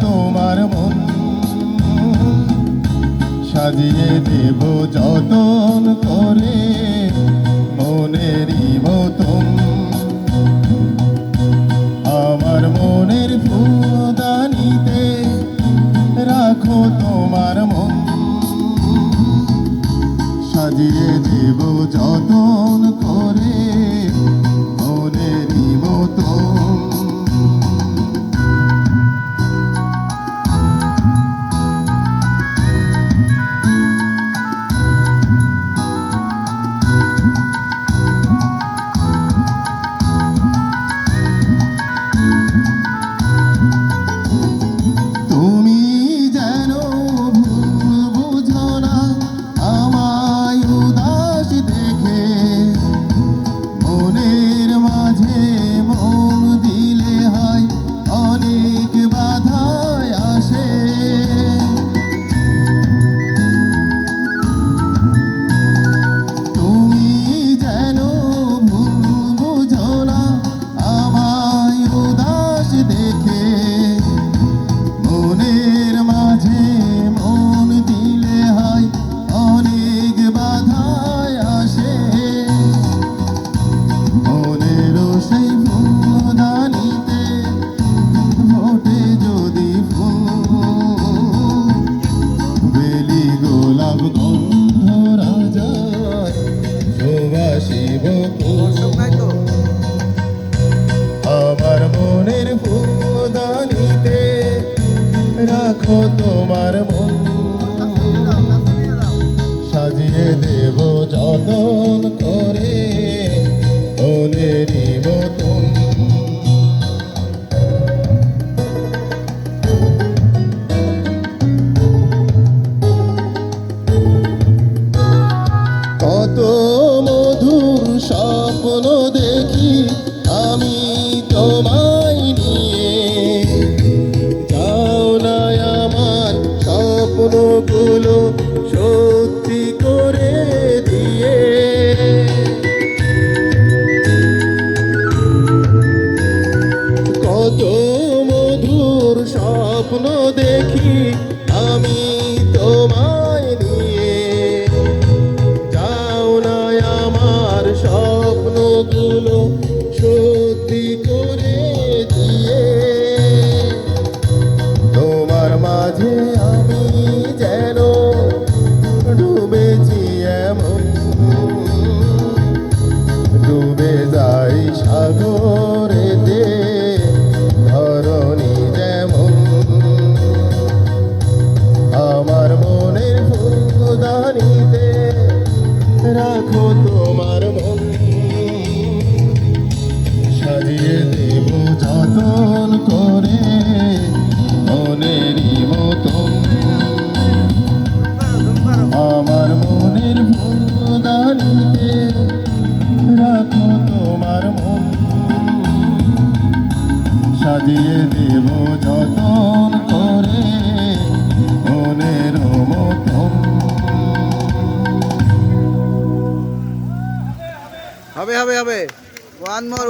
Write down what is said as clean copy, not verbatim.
তোমার মন, সাজিয়ে দেব যতন করে মনেরই মতন। আমার মনের ফুলদানিতে রাখো তোমার মন, সাজিয়ে দেব যতন করে মনেরই মতন। আমার মনের ফুলদানিতে রাখো তোমার মন, সাজিয়ে দেব যতন করে মনেরই মতন। কত মধুর স্বপ্ন দেখি আমি তোমায় নিয়ে, যাও না আমার স্বপ্নগুলো সত্যি করে দিয়ে। কত মধুর স্বপ্ন দেখি আমি তোমায় নিয়ে, যাও না আমার স্বপ্নগুলো সত্যি করে দিয়ে। তোমার মাঝে আমি যেন ডুবেছি এমন, ডুবে যাই সাগরেতে ধরণী যেমন। আমার মনের ফুলদানিতে রাখো তোমার মন, সাজিয়ে দেব যতন করে মনেরই মতন। আমার মনের ফুলদানিতে রাখো তোমার মন, সাজিয়ে দেব যতন করে মনের মতন। হবে হবে হবে, ওয়ান মোর